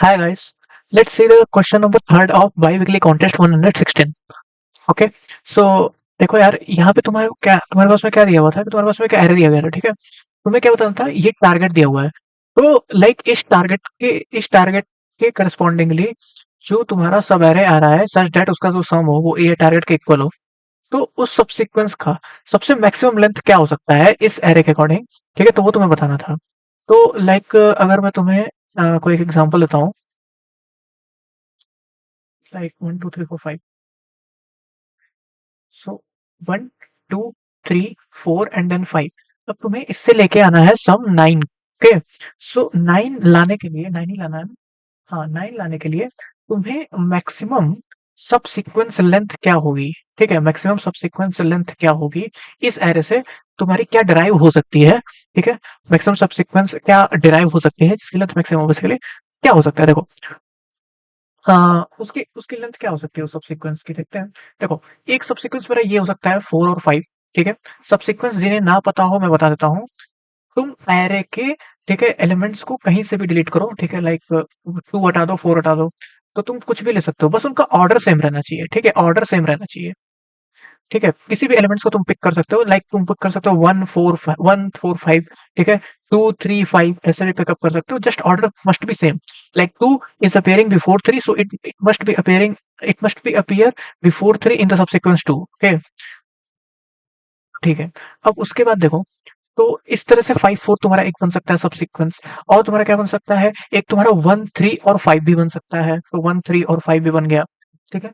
Hi guys, let's see the question number third of bi-weekly contest 116. Okay, सो देखो यार, यहाँ पे तुम्हारे पास में क्या दिया हुआ था कि तुम्हारे पास में एक एरे दिया गया था, ठीक है। तुम्हें क्या बताना था, ये टारगेट दिया हुआ है। तो लाइक इस टारगेट के करस्पॉन्डिंगली जो तुम्हारा सब एरे आ रहा है सच दैट उसका जो सम हो वो ये टारगेट के इक्वल हो। तो उस सब सीक्वेंस का सबसे मैक्सिमम लेंथ क्या हो सकता है इस एरे के अकॉर्डिंग, ठीक है। तो वो तुम्हें बताना था। तो लाइक अगर मैं तुम्हें कोई एक एग्जांपल देता हूँ, लाइक 1 2 3 4 5। So 1 2 3 4 and then 5। अब तुम्हें इससे लेके आना है सम 9। ओके, सो 9 लाने के लिए 9 ही लाना है ना? हाँ, 9 लाने के लिए तुम्हें मैक्सिमम सब सीक्वेंस लेंथ क्या होगी, ठीक है। मैक्सिमम सब सीक्वेंस लेंथ क्या होगी इस एरे से, तुम्हारी क्या डिराइव हो सकती है, ठीक है। मैक्सिमम सब सीक्वेंस क्या डिराइव हो सकती है जिसकी लेंथ मैक्सिमम बेसिकली क्या हो सकता है, देखो। उसकी उसकी लेंथ क्या हो सकती है उस सबसीक्वेंस की, देखते हैं। देखो, एक सबसीक्वेंस मेरा ये हो सकता है 4 और 5, ठीक है। सबसीक्वेंस जिन्हें ना पता हो मैं बता देता हूँ। तुम एरे के, ठीक है, एलिमेंट्स को कहीं से भी डिलीट करो, ठीक है। लाइक 2 हटा दो, 4 हटा दो, तो तुम कुछ भी ले सकते हो, बस उनका ऑर्डर सेम रहना चाहिए, ठीक है। ऑर्डर सेम रहना चाहिए, ठीक है। किसी भी एलिमेंट्स को तुम पिक कर सकते हो, लाइक तुम पिक कर सकते हो 1 4 5, ठीक है। 2 3 5 ऐसे भी पिकअप कर सकते हो, just order must be same. Like 2 is appearing before 3, so it must be appear before 3 in the subsequence 2। Okay, ठीक है। अब उसके बाद देखो, तो इस तरह से 5 4 तुम्हारा एक बन सकता है सब सीक्वेंस। और तुम्हारा क्या बन सकता है, एक तुम्हारा 1 3 और 5 भी बन सकता है, तो 1 3 और 5 भी बन गया, ठीक है।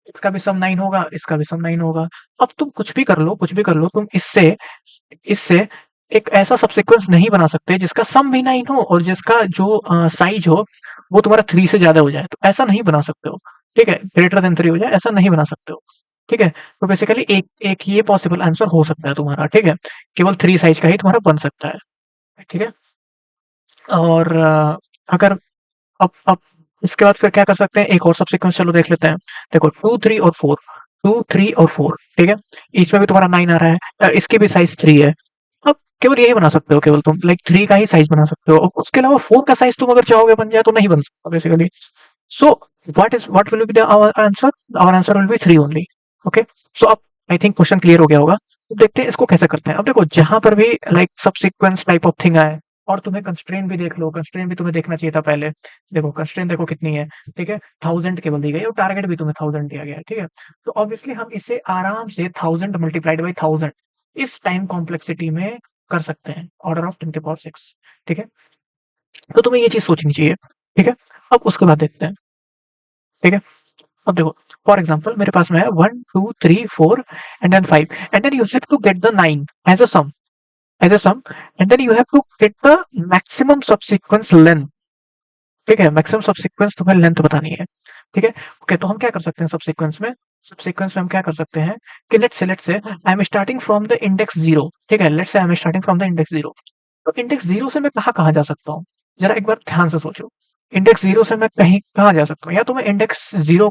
इसका भी सम 9 होगा, इसका भी सम 9 होगा। अब तुम कुछ भी कर लो, कुछ भी कर लो, तुम इससे इससे एक ऐसा सबसीक्वेंस नहीं बना सकते जिसका सम भी 9 हो और जिसका जो साइज हो वो तुम्हारा 3 से ज्यादा हो जाए, तो ऐसा नहीं बना सकते हो, ठीक है। ग्रेटर देन 3 हो जाए ऐसा नहीं बना सकते हो, ठीक है। तो बेसिकली एक एक ये पॉसिबल आंसर हो सकता है तुम्हारा, ठीक है। केवल 3 साइज का ही तुम्हारा बन सकता है, ठीक है। और अगर अब इसके बाद फिर क्या कर सकते हैं, एक और सबसीक्वेंस चलो देख लेते हैं। देखो 2 3 और 4, 2 3 और 4, ठीक है। इसमें भी तुम्हारा 9 आ रहा है, इसकी भी साइज 3 है। अब केवल यही बना सकते हो, केवल तुम लाइक 3 का ही साइज बना सकते हो, और उसके अलावा 4 का साइज तुम अगर चाहोगे बन जाए तो नहीं बन सकता basically. So what will be the our answer will be 3 only. Okay, so अब आई थिंक क्वेश्चन क्लियर हो गया होगा। तो देखते हैं इसको कैसे करते हैं। अब देखो, जहां पर भी लाइक सब सीक्वेंस टाइप ऑफ थिंग आए, और तुम्हें कंस्ट्रेंट भी देख लो, कंस्ट्रेंट भी तुम्हें देखना चाहिए था पहले। देखो कंस्ट्रेंट देखो कितनी है, ठीक है। 1000 केवल दी गई और टारगेट भी तुम्हें 1000 दिया गया है, ठीक है। तो ऑब्वियसली हम इसे आराम से 1000 मल्टीप्लाइड बाई 1000 इस टाइम कॉम्प्लेक्सिटी में कर सकते हैं, ऑर्डर ऑफ 10 की पावर 6, ठीक है। तो तुम्हें ये चीज सोचनी चाहिए, ठीक है। अब उसके बाद देखते हैं, ठीक है। अब देखो, फॉर एग्जाम्पल मेरे पास में है 1 2 3 4 and then 5, and then you have to get the 9 as a sum, and then you have to get the maximum subsequence length, ठीक है। मैक्सिमम सबसीक्वेंस तुम्हें लेंथ बतानी है, ठीक है। ओके, तो हम क्या कर सकते हैं सबसीक्वेंस में हम क्या कर सकते हैं कि let's say I am starting from the index 0, ठीक है। Let's say I am starting from the index 0। तो इंडेक्स 0 से मैं कहाँ कहाँ जा सकता हूँ, जरा एक बार ध्यान से सोचो। इंडेक्स 0 से मैं कहीं कहाँ जा सकता हूँ, या तो मैं इंडेक्स 0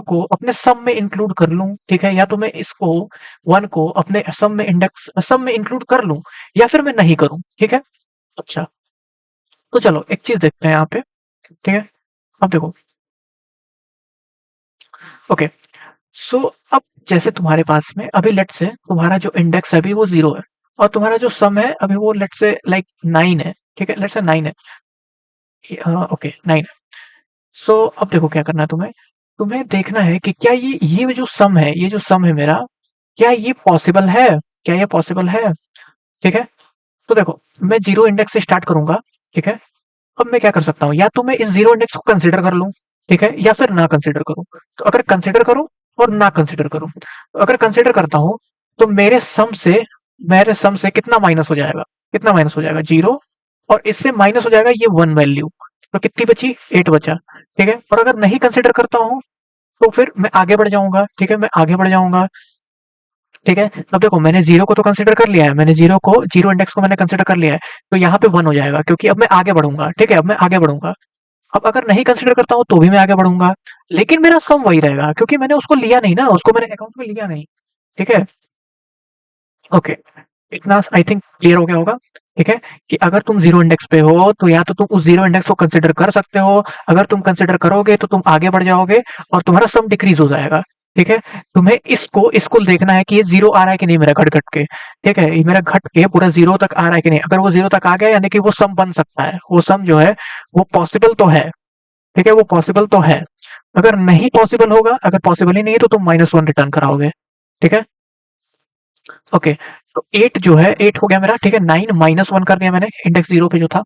को अपने सम में इंक्लूड कर लूँ, ठीक है। या तो मैं इसको 1 को अपने सम में इंक्लूड कर लूँ, या फिर मैं नहीं करूँ, ठीक है। अच्छा, तो चलो एक चीज देखते हैं यहाँ पे, ठीक है। अब देखो, ओके, सो अब जैसे तुम्हारे पास में अभी लेट से तुम्हारा जो इंडेक्स है अभी वो 0 है, और तुम्हारा जो सम है अभी वो लेट से लाइक 9 है, ठीक है। लेट से 9 है, ओके 9 है। सो अब देखो क्या करना है तुम्हें, तुम्हें देखना है कि क्या ये जो सम है मेरा, क्या ये पॉसिबल है, क्या ये पॉसिबल है, ठीक है। तो देखो, मैं 0 इंडेक्स से स्टार्ट करूंगा, ठीक है। अब मैं क्या कर सकता हूँ, या तो मैं इस 0 इंडेक्स को कंसीडर कर लूं, ठीक है, या फिर ना कंसीडर करूं। तो अगर कंसीडर करूं और ना कंसीडर करूं, तो अगर कंसीडर करता हूं तो मेरे सम से कितना माइनस हो जाएगा, 0, और इससे माइनस हो जाएगा ये 1 वैल्यू। तो कितनी बची, 8 बचा, ठीक है। और अगर नहीं कंसीडर करता हूं तो फिर मैं आगे बढ़ जाऊंगा, ठीक है। मैं आगे बढ़ जाऊंगा, ठीक है। अब देखो, मैंने 0 को तो कंसीडर कर लिया है, मैंने 0 इंडेक्स को मैंने कंसीडर कर लिया है, तो यहाँ पे 1 हो जाएगा, क्योंकि अब मैं आगे बढ़ूंगा, ठीक है। अब मैं आगे बढ़ूंगा। अब अगर नहीं कंसीडर करता हूँ तो भी मैं आगे बढ़ूंगा, लेकिन मेरा सम वही रहेगा, क्योंकि मैंने उसको लिया नहीं ना, उसको मैंने अकाउंट में लिया नहीं, ठीक है। ओके, इतना आई थिंक क्लियर हो गया होगा। ठीक है? कि अगर तुम ज़ीरो इंडेक्स पे हो, तो या तो तुम उस ज़ीरो इंडेक्स को कंसिडर कर सकते हो, अगर तुम कंसिडर करोगे तो तुम आगे बढ़ जाओगे और तुम्हारा सम डिक्रीज़ हो जाएगा, ठीक है? तुम्हें इसको देखना है कि ये 0 आ रहा है कि नहीं मेरा घट-घट के, ठीक है? ये मेरा घट के पूरा 0 तक आ रहा है कि नहीं? अगर वो 0 तक आ गया यानी कि वो सम बन सकता है, वो सम जो है वो पॉसिबल तो है, ठीक है? वो पॉसिबल तो है। अगर नहीं पॉसिबल होगा, अगर पॉसिबल ही नहीं है तो तुम -1 रिटर्न कराओगे, ठीक है? ओके, तो 8 जो है 8 हो गया मेरा, ठीक है? 9 -1 कर दिया मैंने इंडेक्स 0 पे जो था,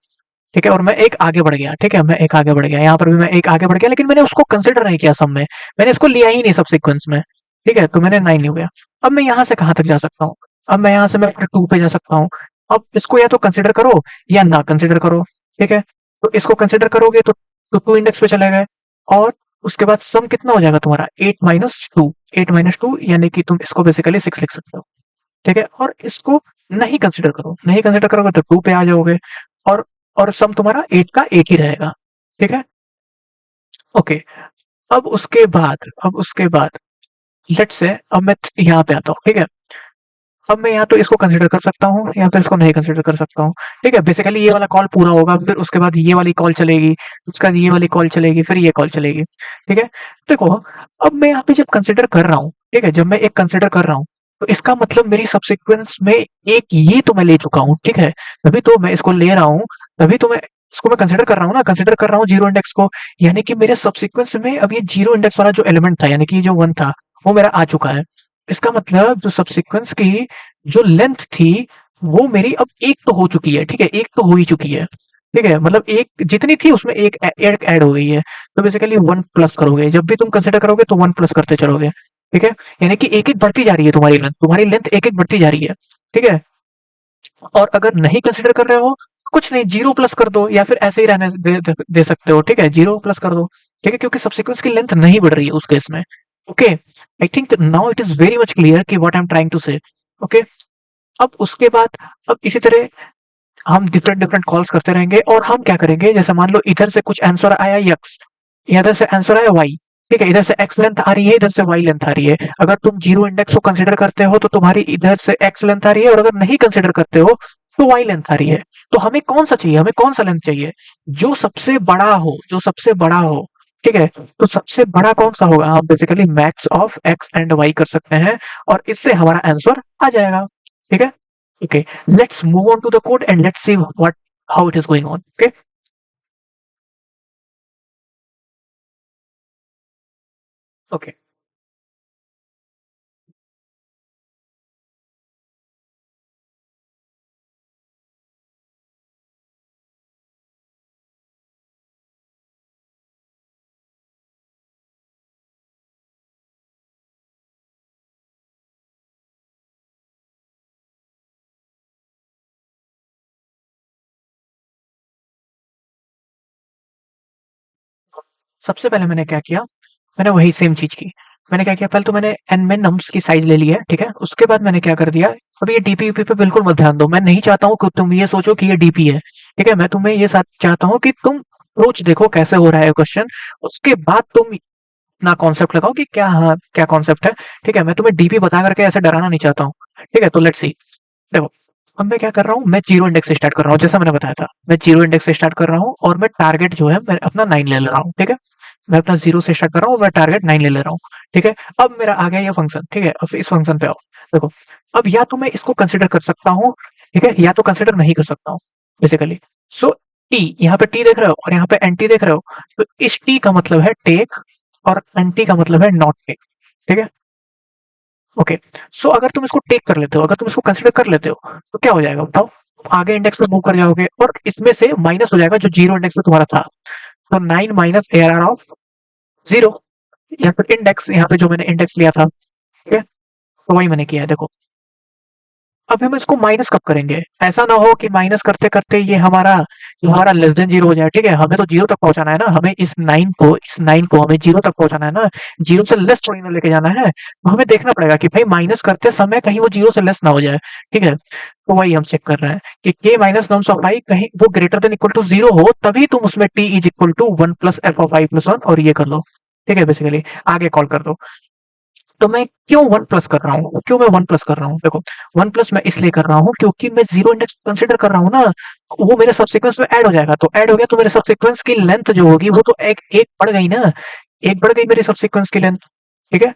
ठीक है? और मैं एक आगे बढ़ गया, ठीक है? मैं एक आगे बढ़ गया, यहाँ पर भी मैं एक आगे बढ़ गया, लेकिन मैंने उसको कंसिडर नहीं किया सम में, मैंने इसको लिया ही नहीं सब सीक्वेंस में, ठीक है? तो मैंने 9 नहीं हो गया। अब मैं यहाँ से कहाँ तक जा सकता हूँ? अब मैं यहाँ से मैं फिर 2 पे जा सकता हूँ। अब इसको या तो कंसिडर करो या ना कंसिडर करो, ठीक है? तो इसको कंसिडर करोगे तो 2 इंडेक्स पे चले गए और उसके बाद सम कितना हो जाएगा तुम्हारा 8 माइनस 2 यानी कि तुम इसको बेसिकली 6 लिख सकते हो, ठीक है? और इसको नहीं कंसिडर करो, नहीं कंसिडर करोगे तो 2 पे आ जाओगे और सम तुम्हारा 8 का 8 ही रहेगा, ठीक है? ओके, अब उसके बाद लेट्स से अब मैं यहाँ पे आता हूँ, ठीक है? अब मैं या तो इसको कंसिडर कर सकता हूँ या फिर इसको नहीं कंसिडर कर सकता हूँ, ठीक है? बेसिकली ये वाला कॉल पूरा होगा, फिर उसके बाद ये वाली कॉल चलेगी, उसके बाद ये वाली कॉल चलेगी, फिर ये कॉल चलेगी, ठीक है? देखो, अब मैं यहाँ पे जब कंसिडर कर रहा हूँ, ठीक है? जब मैं एक कंसिडर कर रहा हूँ, तो इसका मतलब मेरी सबसीक्वेंस में एक ये तो मैं ले चुका हूँ, ठीक है? तभी तो मैं इसको ले रहा हूँ, तभी तो मैं इसको मैं कंसिडर कर रहा हूँ ना, कंसिडर कर रहा हूँ जीरो इंडेक्स को, यानी कि मेरे सबसीक्वेंस में अब ये जीरो इंडेक्स वाला जो एलिमेंट था, यानी कि ये जो 1 था, वो मेरा आ चुका है। इसका मतलब जो सबसीक्वेंस की जो लेंथ थी वो मेरी अब एक तो हो चुकी है, ठीक है? एक तो हो ही चुकी है, ठीक है? मतलब एक जितनी थी उसमें एक ऐड हो गई है, तो बेसिकली 1 प्लस करोगे, जब भी तुम कंसिडर करोगे तो 1 प्लस करते चलोगे, ठीक है? यानी कि एक एक बढ़ती जा रही है तुम्हारी लेंथ एक एक बढ़ती जा रही है, ठीक है? और अगर नहीं कंसिडर कर रहे हो, कुछ नहीं, जीरो प्लस कर दो या फिर ऐसे ही रहने दे सकते हो, ठीक है? जीरो प्लस कर दो, ठीक है? क्योंकि सबसिक्वेंस की लेंथ नहीं बढ़ रही है उस केस में। Okay, I think now it is very much clear कि what I am trying to say. Okay, अब उसके बाद अब इसी तरह हम डिफरेंट डिफरेंट कॉल्स करते रहेंगे और हम क्या करेंगे, जैसे मान लो इधर से कुछ आंसर आया यक्स, इधर से आंसर आया वाई, ठीक है? इधर से एक्स लेंथ आ रही है, इधर से वाई लेंथ आ रही है। अगर तुम जीरो इंडेक्स को कंसिडर करते हो तो तुम्हारी इधर से एक्स लेंथ आ रही है और अगर नहीं कंसिडर करते हो तो वाई लेंथ आ रही है। तो हमें कौन सा चाहिए, हमें कौन सा लेंथ चाहिए? जो सबसे बड़ा हो, जो सबसे बड़ा हो, ठीक है? तो सबसे बड़ा कौन सा होगा? हम basically max of X and Y कर सकते हैं और इससे हमारा आंसर आ जाएगा, ठीक है? Okay, let's move on to the code and let's see what how it is going on. Okay. Okay. सबसे पहले मैंने क्या किया, मैंने वही सेम चीज की। मैंने क्या किया, पहले तो मैंने एन में नम्स की साइज ले ली है, ठीक है? उसके बाद मैंने क्या कर दिया, अब ये डीपी यूपी पे बिल्कुल मत ध्यान दो। मैं नहीं चाहता हूँ कि तुम ये सोचो कि ये डीपी है, ठीक है? मैं तुम्हें ये चाहता हूँ कि तुम अप्रोच देखो कैसे हो रहा है क्वेश्चन, उसके बाद तुम अपना कॉन्सेप्ट लगाओ कि क्या, हाँ क्या कॉन्सेप्ट है, ठीक है? मैं तुम्हें डीपी बता करके ऐसे डराना नहीं चाहता हूँ, ठीक है? तो लेट्स सी। देखो, अब मैं क्या कर रहा हूँ, मैं जीरो इंडेक्स से स्टार्ट कर रहा हूँ, जैसा मैंने बताया था। मैं जीरो इंडेक्स से स्टार्ट कर रहा हूँ और मैं टारगेट जो है मैं अपना 9 ले ले रहा हूँ, ठीक है? मैं अपना जीरो से स्टार्ट कर रहा हूँ, मैं टारगेट 9 ले ले रहा हूँ, ठीक है? अब मेरा आ गया ये फंक्शन, ठीक है? अब इस फंक्शन पे आओ। देखो, अब या तो मैं इसको कंसिडर कर सकता हूँ, ठीक है? या तो कंसिडर नहीं कर सकता हूँ, बेसिकली। सो टी, यहाँ पे टी देख रहे हो और यहाँ पे एंटी देख रहे हो, तो इस टी का मतलब है टेक और एंटी का मतलब है नॉट टेक, ठीक है? ओके, सो अगर तुम इसको टेक कर लेते हो, अगर तुम इसको कंसिडर कर लेते हो, तो क्या हो जाएगा बताओ? आगे इंडेक्स पे मूव कर जाओगे और इसमें से माइनस हो जाएगा जो जीरो इंडेक्स पे तुम्हारा था। तो 9 माइनस ARR ऑफ जीरो, या फिर इंडेक्स, यहाँ पे जो मैंने इंडेक्स लिया था, ठीक है? तो वही मैंने किया है, देखो। अब हम इसको माइनस कब करेंगे? ऐसा ना हो कि माइनस करते करते ये हमारा लेस देन जीरो हो जाए, ठीक है? हमें तो जीरो तक पहुंचाना है ना, हमें इस नाइन को हमें जीरो तक पहुंचाना है ना, जीरो से लेस थोड़ी ना लेके जाना है। तो हमें देखना पड़ेगा कि भाई माइनस करते समय कहीं वो जीरो से लेस ना हो जाए, ठीक है? तो वही हम चेक कर रहे हैं कि के माइनस नम्स ऑफ आई कहीं वो greater than equal to zero हो, तभी तुम उसमें T is equal to one plus F of I plus one और ये कर लो, ठीक है? बेसिकली आगे कॉल कर दो। तो मैं क्यों 1 प्लस कर रहा हूँ? क्यों मैं 1 प्लस कर रहा हूँ? देखो 1 प्लस मैं इसलिए कर रहा हूँ क्योंकि मैं 0 इंडेक्स कंसीडर कर रहा हूँ ना, वो मेरे सबसीक्वेंस में ऐड हो जाएगा। तो ऐड हो गया तो मेरे सबसीक्वेंस की लेंथ जो होगी वो तो एक एक बढ़ गई ना, एक बढ़ गई मेरी सबसीक्वेंस की लेंथ, ठीक है?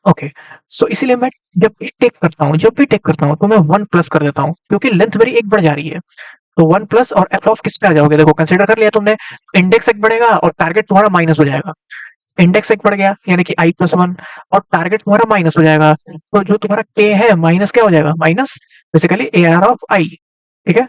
ओके, सो इसीलिए मैं जब भी टेक करता हूँ तो मैं 1 प्लस कर देता हूँ क्योंकि लेंथ मेरी एक बढ़ जा रही है। तो 1 प्लस और एफ ऑफ किस पे आ जाओगे? देखो कंसीडर कर लिया तुमने, इंडेक्स एक बढ़ेगा और टारगेट तुम्हारा माइनस हो जाएगा। इंडेक्स एक बढ़ गया यानी कि i+1 और टारगेट तुम्हारा माइनस हो जाएगा। तो जो तुम्हारा k है माइनस क्या हो जाएगा? Minus basically ARR of i, ठीक है?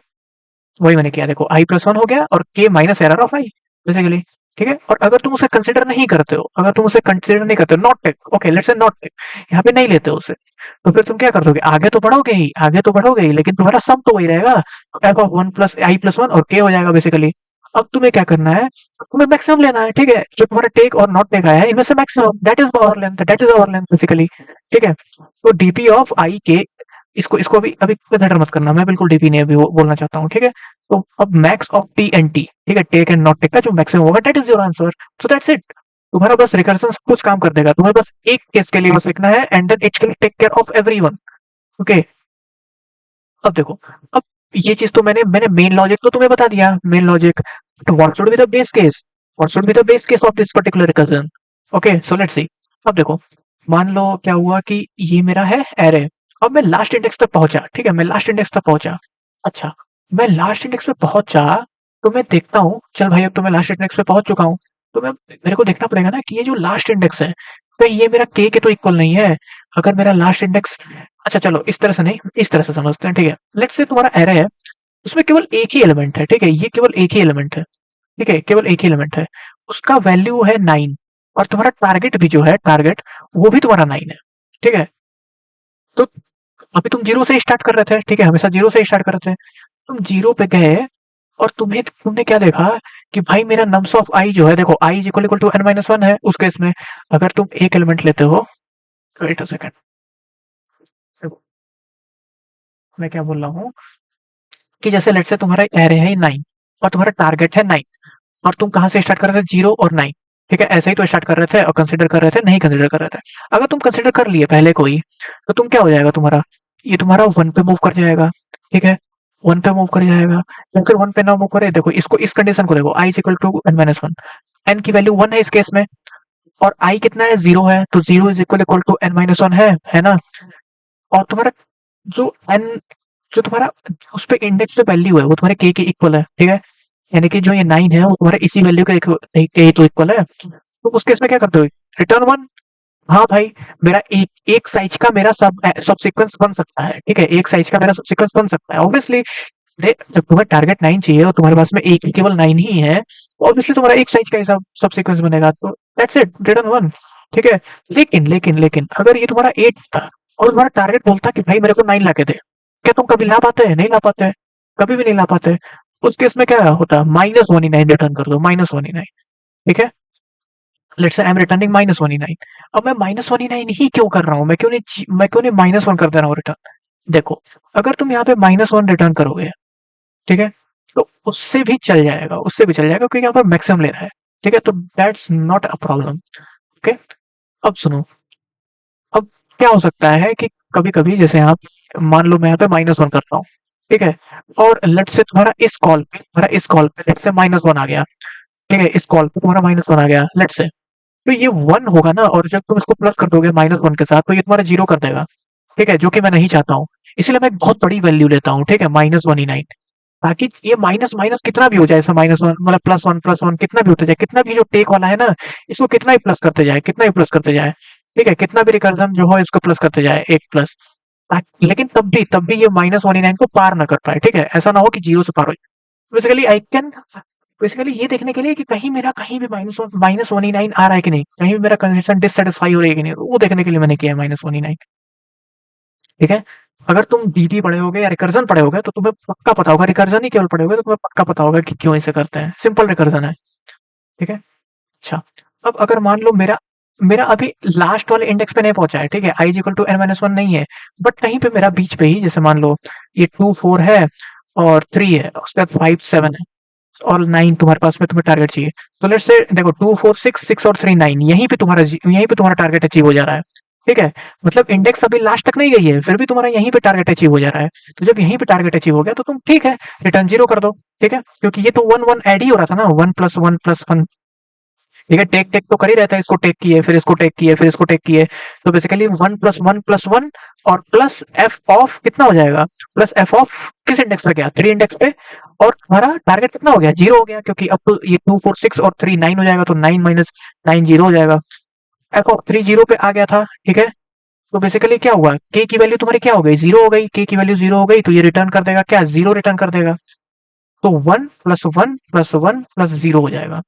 वही मैंने किया, देखो i+1 हो गया और k minus ARR of i basically, ठीक है? और अगर तुम उसे कंसीडर नहीं करते हो, अगर तुम उसे कंसीडर नहीं करते हो, not take, okay let's say not take, यहाँ पे नहीं लेते हो उसे, तो फिर तुम क्या कर दोगे? आगे तो बढ़ोगे ही, लेकिन तुम्हारा सम तो वही रहेगा, एफ ऑफ 1 प्लस i+1 और k हो जाएगा बेसिकली। अब तुम्हें क्या करना है? तुम्हें मैक्सिमम लेना है, ठीक है? जो तुम्हारा टेक और नॉट टेक आया है इनमें से maximum, that is our length basically, ठीक है? तो डीपी ऑफ आई के, इसको इसको अभी अभी कंसिडर मत करना, मैं बिल्कुल डीपी नहीं अभी बोलना चाहता हूँ, ठीक है? तो अब max of T and T, ठीक है, टेक एंड नॉट टेक का जो मैक्सिमम होगा that is your answer. So that's it. तुम्हारा बस रिकर्सन कुछ काम कर देगा, तुम्हें बस एक केस के लिए बस लिखना है and then it can take care of everyone. Okay, अब देखो, अब ये चीज तो मैंने मैंने मेन लॉजिक तो तुम्हें बता दिया, मेन लॉजिक। तो what should be the base case? What should be the base case of this particular recursion? Okay, so let's see. अब देखो, मान लो क्या हुआ कि ये मेरा है एरे, अब मैं लास्ट इंडेक्स तक पहुंचा, ठीक है, मैं लास्ट इंडेक्स तक पहुंचा। अच्छा, मैं लास्ट इंडेक्स पे पहुंचा, तो मैं देखता हूँ, चल भाई अब तो मैं लास्ट इंडेक्स पे पहुंच चुका हूँ, तो मैं मेरे को देखना पड़ेगा ना कि ये जो लास्ट इंडेक्स है, तो ये मेरा के तो इक्वल नहीं है। अगर मेरा लास्ट इंडेक्स, अच्छा चलो इस तरह से नहीं, इस तरह से समझते हैं, ठीक है? लेट्स से तुम्हारा एरे है, उसमें केवल एक ही एलिमेंट है, ठीक है? ये केवल एक ही एलिमेंट है, ठीक है? केवल एक ही एलिमेंट है, उसका वैल्यू है 9 और तुम्हारा टारगेट भी जो है, टारगेट वो भी तुम्हारा 9 है, ठीक है? तो अभी तुम जीरो से स्टार्ट कर रहे थे, ठीक है, हमेशा जीरो से स्टार्ट कर रहे थे, तुम जीरो पे गए और तुमने क्या देखा कि भाई मेरा नम्स ऑफ आई जो है, देखो I is equal to n-1 है उस केस में। अगर तुम एक एलिमेंट लेते हो, वेट अ सेकंड, मैं क्या बोल रहा हूँ कि जैसे लेट्स से तुम्हारा एरे है 9 और तुम्हारा टारगेट है 9 और तुम कहाँ से स्टार्ट कर रहे थे? 0 और 9, ठीक है? ऐसे ही तो स्टार्ट कर रहे थे और कंसीडर कर रहे थे, नहीं कंसीडर कर रहे थे। अगर तुम कंसीडर कर लिए पहले कोई, तो तुम क्या हो जाएगा तुम्हारा? ये तुम्हारा 1 पे मूव कर जाएगा, ठीक है? 1 पे मूव कर जाएगा, या फिर 1 पे ना मूव करे, देखो इसको, इस कंडीशन को देखो, i is equal to n-1, n की वैल्यू 1 है इस केस में और i कितना है? 0 है, तो 0 is equal equal to n-1 है ना? और तुम्हारा जो n, जो तुम्हारा उस पे इंडेक्स पे वैल्यू है वो तुम्हारे k के इक्वल है, ठीक है? यानी कि जो ये 9 है वो तुम्हारे इसी वैल्यू के तो इक्वल है। तो उस केस में क्या करते हो? रिटर्न 1। हाँ भाई, मेरा एक एक साइज का मेरा सब सीक्वेंस बन सकता है, ठीक है? एक साइज का मेरा सब सीक्वेंस बन सकता है ऑब्वियसली। जब तुम्हें टारगेट 9 चाहिए और तुम्हारे पास में एक केवल 9 ही है, तो ऑब्वियसली तुम्हारा एक साइज का ही सब सीक्वेंस बनेगा, तो दैट्स इट, रिटर्न 1, ठीक है? लेकिन अगर ये तुम्हारा 8 था और तुम्हारा टारगेट बोलता कि भाई मेरे को 9 ला के दे, क्या तुम कभी ला पाते हैं? नहीं ला पाते, कभी भी नहीं ला पाते। उस केस में क्या होता? -1 रिटर्न कर दो, -1, ठीक है? Let's say I am returning -1। अब मैं -1 ही क्यों कर रहा हूँ? मैं क्यों नहीं -1 कर दे रहा हूँ रिटर्न? देखो, अगर तुम यहाँ पे -1 रिटर्न करोगे, ठीक है, तो उससे भी चल जाएगा क्योंकि यहाँ पर मैक्सिमम ले रहा है, ठीक है? तो that's not a problem. Okay, अब सुनो, अब क्या हो सकता है कि कभी कभी जैसे आप, मान लो मैं यहाँ पे -1 करता हूँ, ठीक है, और लेट से तुम्हारा इस कॉल पे लेट से -1 आ गया, ठीक है, इस कॉल पे तुम्हारा -1 आ गया लेट से, तो ये 1 होगा ना, और जब तुम इसको प्लस कर दोगे -1 के साथ तो ये तुम्हारा 0 कर देगा, ठीक है, जो कि मैं नहीं चाहता हूँ। इसलिए मैं एक बहुत बड़ी वैल्यू लेता हूँ, ठीक है, -1 ताकि ये माइनस माइनस कितना भी हो जाए, इसमें -1 मतलब +1 कितना भी होते जाए, कितना भी जो टेक वाला है ना, इसको कितना ही प्लस करते जाए, कितना ही प्लस करते जाए, ठीक है, कितना भी रिकर्जन जो हो इसको प्लस करते जाए, एक प्लस, लेकिन तब भी ये -1 को पार ना कर पाए, ठीक है? ऐसा ना हो कि 0 से पार हो जाए। बेसिकली आई कैन, बेसिकली ये देखने के लिए कि कहीं मेरा कहीं भी -1 आ रहा है कि नहीं, कहीं भी मेरा कंडीशन डिससेटिस्फाई हो रही है कि नहीं, वो देखने के लिए मैंने किया है -1, ठीक है? अगर तुम डीटी पढ़े होगे या रिकर्जन पढ़े होगे तो तुम्हें पक्का पता होगा, रिकर्जन ही केवल पढ़े होगे तो तुम्हें पक्का पता होगा कि क्यों इसे करते हैं, सिंपल रिकर्जन है, ठीक है? अच्छा, अब अगर मान लो मेरा मेरा अभी लास्ट वाले इंडेक्स पे नहीं पहुंचा है, ठीक है, i is equal to n-1 नहीं है, बट कहीं पे मेरा बीच पे ही, जैसे मान लो ये 2 4 है और 3 है, उसके बाद 5 7 है, और 9 तुम्हारे पास में तुम्हें टारगेट चाहिए। तो लेट्स से देखो 2 4 6 6 और 3 9 यहीं पे तुम्हारा टारगेट अचीव हो जा रहा है। ठीक है, मतलब इंडेक्स अभी लास्ट तक नहीं गई है, फिर भी तुम्हारा यहीं पे टारगेट अचीव हो जा रहा है। तो जब यहीं पे टारगेट अचीव हो गया तो तुम ठीक है, रिटर्न जीरो कर दो। ठीक है, क्योंकि ये तो वन वन ऐड ही हो रहा था ना, one plus one plus one. ठीक है, टेक टेक तो कर ही रहता है, इसको टेक किए, फिर इसको टेक किए, फिर इसको टेक किए। तो बेसिकली वन प्लस वन और प्लस एफ ऑफ कितना हो जाएगा, प्लस एफ ऑफ किस इंडेक्स पे गया, 3 इंडेक्स पे। और तुम्हारा टारगेट कितना हो गया, जीरो हो गया, क्योंकि अब तो ये 2 4 6 और 3 9 हो जाएगा, तो 9 माइनस 9 जीरो हो जाएगा। एफ ऑफ 3 जीरो पे आ गया था। ठीक है, तो बेसिकली क्या हुआ, के की वैल्यू तुम्हारी क्या हो गई, जीरो हो गई। के की वैल्यू जीरो हो गई तो ये रिटर्न कर देगा क्या, जीरो रिटर्न कर देगा। तो one plus one plus one plus zero हो जाएगा।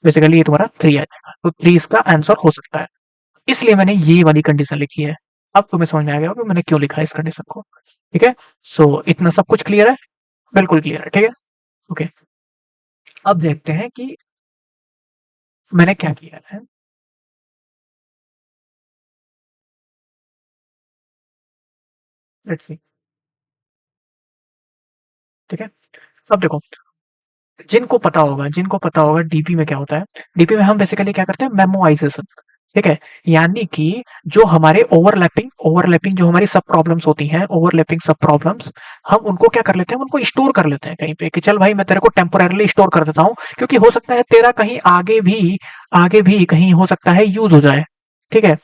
बेसिकली ये तुम्हारा 3 आ जाएगा, तो 3 इसका आंसर हो सकता है। इसलिए मैंने ये वाली कंडीशन लिखी है। अब तुम्हें समझ में आ गया होगा मैंने क्यों लिखा है इस कंडीशन को। ठीक है, सो इतना सब कुछ क्लियर है, बिल्कुल क्लियर है। ठीक है, ओके। अब देखते हैं कि मैंने क्या किया है। Let's see. ठीक है, अब देखो, जिनको पता होगा डीपी में क्या होता है। डीपी में हम बेसिकली क्या करते हैं, मेमोआइजेशन। ठीक है, यानी कि जो हमारे ओवरलैपिंग ओवरलैपिंग जो हमारी सब प्रॉब्लम्स होती हैं, ओवरलैपिंग सब प्रॉब्लम्स, हम उनको क्या कर लेते हैं, उनको स्टोर कर लेते हैं कहीं पे, कि चल भाई मैं तेरे को टेम्पोरेरली स्टोर कर देता हूँ, क्योंकि हो सकता है तेरा कहीं आगे भी कहीं हो सकता है यूज हो जाए। ठीक है,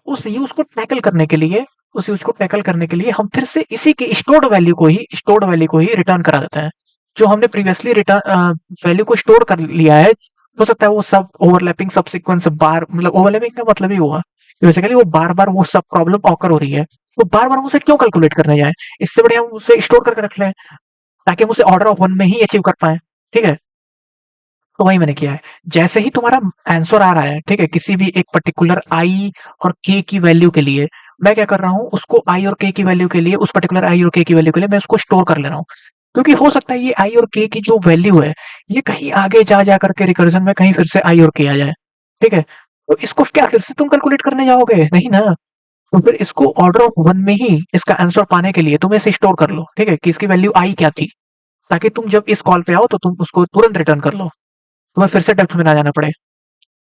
उस यूज को टैकल करने के लिए उस यूज को टैकल करने के लिए हम फिर से इसी के स्टोर्ड वैल्यू को ही रिटर्न करा देते हैं। जो हमने प्रीवियसली रिटर्न वैल्यू को स्टोर कर लिया है, हो सकता है वो सब ओवरलैपिंग सब सीक्वेंस बार, मतलब ओवरलैपिंग का मतलब ही हुआ कि बेसिकली वो बार बार वो सब प्रॉब्लम ऑकर हो रही है, तो बार बार हम उसे क्यों कैलकुलेट करने जाए, इससे बढ़िया हम उसे स्टोर करके रख लें, ताकि हम उसे ऑर्डर ऑफ वन में ही अचीव कर पाए। ठीक है, तो वही मैंने किया है। जैसे ही तुम्हारा आंसर आ रहा है, ठीक है, किसी भी एक पर्टिकुलर आई और के की वैल्यू के लिए, मैं क्या कर रहा हूँ, उसको आई और के की वैल्यू के लिए, उस पर्टिकुलर आई और के की वैल्यू के लिए मैं उसको स्टोर कर ले रहा हूँ। क्योंकि हो सकता है ये आई और के की जो वैल्यू है, ये कहीं आगे जा करके रिकर्जन में कहीं फिर से आई और के आ जाए। ठीक है, तो इसको क्या फिर से तुम कैलकुलेट करने जाओगे, नहीं ना। तो फिर इसको ऑर्डर ऑफ वन में ही इसका आंसर पाने के लिए तुम इसे स्टोर कर लो। ठीक है, कि इसकी वैल्यू आई क्या थी, ताकि तुम जब इस कॉल पे आओ तो तुम उसको तुरंत रिटर्न कर लो, तुम्हें फिर से डेप्थ में ना जाना पड़े।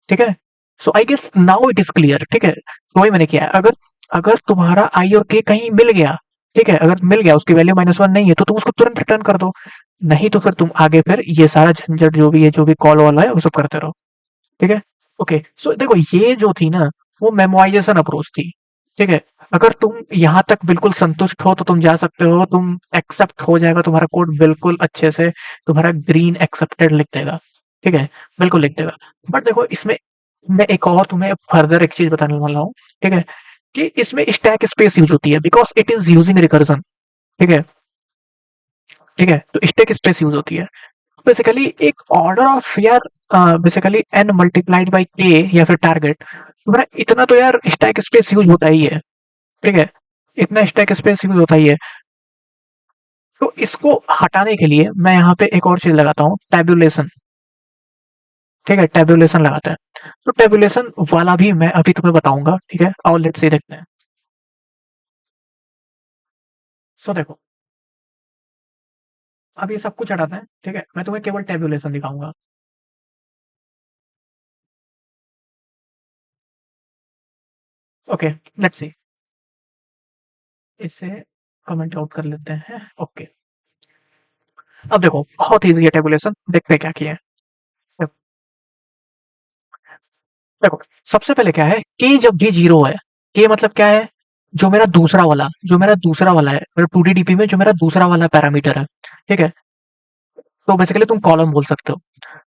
ठीक है, so I guess now it is clear. ठीक है, तो वही मैंने किया है। अगर अगर तुम्हारा आई और के कहीं मिल गया, ठीक है, अगर मिल गया उसकी वैल्यू माइनस वन नहीं है, तो तुम उसको तुरंत रिटर्न कर दो। नहीं तो फिर तुम आगे फिर ये सारा झंझट जो भी है, जो भी कॉल वाला है, वो सब करते रहो। ठीक है, ओके। सो देखो, ये जो थी ना, वो मेमोराइजेशन अप्रोच थी। ठीक है, अगर तुम यहाँ तक बिल्कुल संतुष्ट हो तो तुम जा सकते हो, तुम एक्सेप्ट हो जाएगा तुम्हारा कोड बिल्कुल अच्छे से, तुम्हारा ग्रीन एक्सेप्टेड लिख देगा। ठीक है, बिल्कुल लिख देगा। बट देखो, इसमें मैं एक और तुम्हें फर्दर एक चीज बताने वाला हूँ। ठीक है, कि इसमें स्टैक स्पेस यूज होती है, because it is using recursion. ठीक है, ठीक है, तो स्टैक स्पेस यूज होती है। बेसिकली एक ऑर्डर ऑफ यार, बेसिकली एन मल्टीप्लाइड बाई के या फिर टारगेट, तुम्हारा इतना तो यार स्टैक स्पेस यूज होता ही है। ठीक है, इतना स्टैक स्पेस यूज होता ही है। तो इसको हटाने के लिए मैं यहाँ पे एक और चीज लगाता हूँ, टेबुलेशन। ठीक है, टेबुलेशन लगाते हैं। तो टेबुलेशन वाला भी मैं अभी तुम्हें बताऊंगा। ठीक है, और लेट्स से देखते हैं। सो देखो, अब ये सब कुछ हटाते हैं। ठीक है, मैं तुम्हें केवल टेबुलेशन दिखाऊंगा। Okay, let's see. इसे कमेंट आउट कर लेते हैं। ओके, अब देखो, बहुत इजी है टेबुलेशन, देखते हैं क्या किया है। देखो, देखो, सबसे पहले क्या है, के जब भी जीरो है, के मतलब क्या है, जो मेरा दूसरा वाला है, मेरा 2D में जो मेरा दूसरा वाला पैरामीटर है। ठीक है, तो बेसिकली तुम कॉलम बोल सकते हो।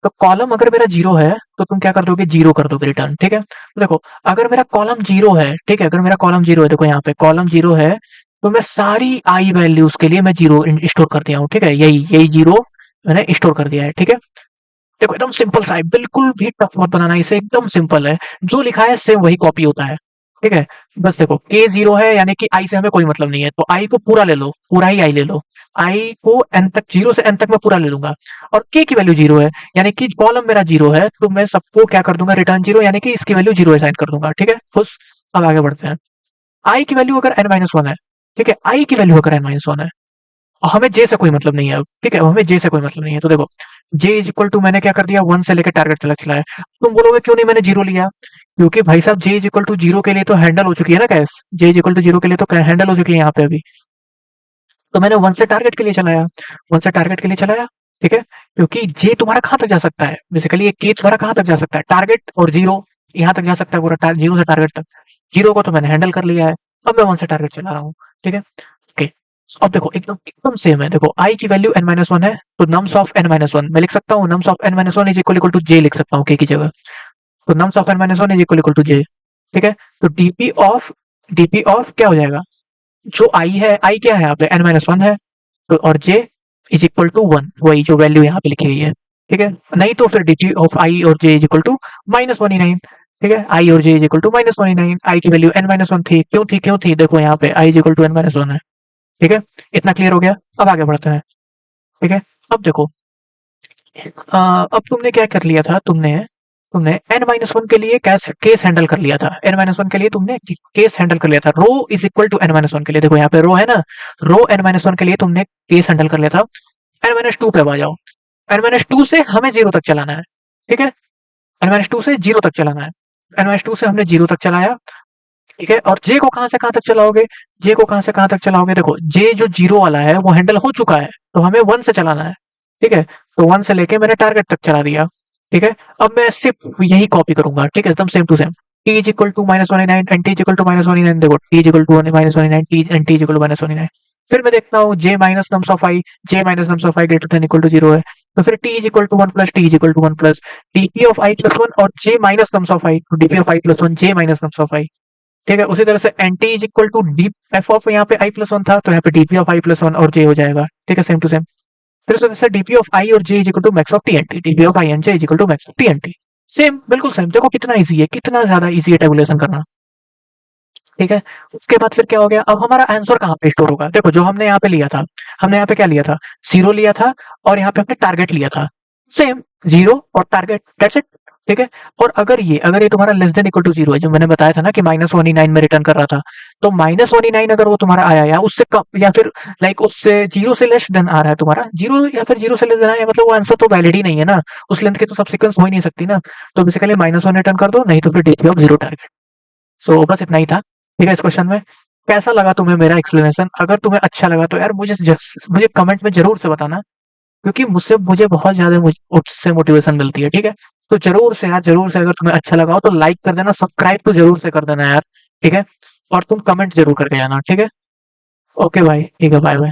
तो कॉलम अगर मेरा जीरो है, तो तुम क्या कर दोगे, जीरो कर दोगे रिटर्न। ठीक है, तो देखो, अगर मेरा कॉलम जीरो है, ठीक है, अगर मेरा कॉलम जीरो है, देखो यहाँ पे कॉलम जीरो है, तो मैं सारी आई वैल्यूज के लिए मैं जीरो स्टोर कर दिया हूँ। ठीक है, यही यही जीरो मैंने स्टोर कर दिया है। ठीक है, देखो एकदम सिंपल सा है, बिल्कुल भी टफ मत बनाना इसे, एकदम सिंपल है। जो लिखा है सेम वही कॉपी होता है। ठीक है, बस देखो, के जीरो है यानी कि आई से हमें कोई मतलब नहीं है, तो आई को पूरा ले लो, पूरा ही आई ले लो। आई को एन तक, जीरो से एन तक मैं पूरा ले लूंगा। और के की वैल्यू जीरो है, यानी कि कॉलम मेरा जीरो है, तो मैं सबको क्या कर दूंगा, रिटर्न जीरो, यानी कि इसकी वैल्यू जीरो असाइन कर दूंगा। ठीक है, खुश। अब आगे बढ़ते हैं। आई की वैल्यू अगर एन माइनस वन है, ठीक है, आई की वैल्यू अगर एन माइनस वन है, और हमें जे से कोई मतलब नहीं है अब। ठीक है, हमें जे से कोई मतलब नहीं है, तो देखो, जे इज इक्वल टू मैंने क्या कर दिया, 1 से लेकर टारगेट तक चलाया। तुम बोलोगे क्यों नहीं मैंने 0 लिया? क्योंकि भाई साहब जे इज इक्वल टू 0 के लिए तो हैंडल हो चुकी है ना cache, J is equal to 0 के लिए तो हैंडल हो चुकी है यहाँ पे अभी। तो मैंने 1 से टारगेट के लिए चलाया, 1 से टारगेट के लिए चलाया, ठीक है? क्योंकि जे तुम्हारा कहाँ तक जा सकता है? बेसिकली ये के तुम्हारा कहाँ तक जा सकता है? टारगेट और 0 यहाँ तक जा सकता है पूरा 0 से टारगेट तक। 0 को तो मैंने हैंडल कर लिया है। अब मैं 1 से टारगेट चला रहा हूँ, ठीक है? ओके। अब देखो एकदम एकदम सेम है। देखो i की वैल्यू n-1 है, तो nums ऑफ n-1 मैं लिख सकता हूँ nums of n-1 is equal to j लिख सकता हूँ k की जगह। तो nums of n-1 is equal to j, ठीक है? तो dp ऑफ क्या हो जाएगा? जो i है, i क्या है यहाँ पे? n-1 है। तो और j इज इक्वल टू 1, वही जो वैल्यू यहाँ पे लिखी गई है, ठीक है? नहीं तो फिर dt ऑफ i और j इज इक्वल टू -1/9, ठीक है? i और j is equal to -1/9। i की वैल्यू n-1 थी, क्यों थी? देखो यहाँ पे i is equal to n-1 है, ठीक है? इतना क्लियर हो गया? अब आगे बढ़ते हैं, ठीक है? अब देखो, अब तुमने क्या कर लिया था, तुमने तुमने n-1 के लिए केस हैंडल कर लिया था। n-1 के लिए तुमने केस हैंडल कर लिया था। रो इज इक्वल टू n-1 के लिए, देखो यहाँ पे रो है ना, रो n-1 के लिए तुमने केस हैंडल कर लिया था। n-2 पे आ जाओ। n-2 से हमें 0 तक चलाना है, ठीक है? n-2 से 0 तक चलाना है। n-2 से हमने 0 तक चलाया, ठीक है? और जे को कहाँ से कहाँ तक चलाओगे? जे को कहाँ से कहाँ तक चलाओगे? देखो जे जो 0 वाला है वो हैंडल हो चुका है, तो हमें 1 से चलाना है, ठीक है? तो 1 से लेके मैंने टारगेट तक चला दिया, ठीक है? अब मैं सिर्फ यही कॉपी करूंगा, ठीक है? एकदम same to same. T is equal to -1/9 and T is equal to -1/9, देखो T is equal to -1/9 T and T is equal to -1/9। फिर मैं देखता हूँ J minus nums of I, J minus nums of I greater than equal to 0 है, तो फिर T is equal to 1 plus T is equal to 1 plus DP of I plus 1 और J minus nums of I, DP of I plus 1 J minus nums of I, ठीक है? उसी तरह से NT is equal to D F of यहाँ पे i+1 था, तो यहाँ पे डीपी ऑफ i+1 और j हो जाएगा, ठीक है? Same to same. फिर उसी तरह से डीपी ऑफ i और j is equal to max of T N T, DP of i and j is equal to max of T N T. Same, बिल्कुल सेम। देखो कितना इजी है, कितना ज्यादा इजी है टेबुलेशन करना, ठीक है? उसके बाद फिर क्या हो गया, अब हमारा आंसर कहाँ पे स्टोर होगा? देखो जो हमने यहाँ पे लिया था, हमने यहाँ पे क्या लिया था? 0 लिया था और यहाँ पे हमने टारगेट लिया था। सेम, 0 और टारगेट, दैट्स इट, ठीक है? और अगर ये तुम्हारा लेस देन इक्वल टू 0 है, जो मैंने बताया था ना कि -1/9 में रिटर्न कर रहा था, तो -1/9 अगर वो तुम्हारा आया या उससे कम या फिर लाइक उससे 0 से लेस देन आ रहा है तुम्हारा, 0 या फिर 0 से लेस देन आया, मतलब वो आंसर तो वैलिड ही नहीं है ना, उस लेंथ की तो सबसीक्वेंस हो ही नहीं सकती ना। तो बेसिकली -1 रिटर्न कर दो, नहीं तो फिर डीपी ऑफ 0 टारगेट। सो बस इतना ही था, ठीक है? इस क्वेश्चन में कैसा लगा तुम्हें मेरा एक्सप्लेनेशन? अगर तुम्हें अच्छा लगा तो यार मुझे कमेंट में जरूर से बताना, क्योंकि मुझे बहुत ज्यादा उससे मोटिवेशन मिलती है, ठीक है? तो जरूर से यार, जरूर से, अगर तुम्हें अच्छा लगा हो तो लाइक कर देना, सब्सक्राइब तो जरूर से कर देना यार, ठीक है? और तुम कमेंट जरूर करके जाना, ठीक है? ओके भाई, ठीक है, बाय बाय।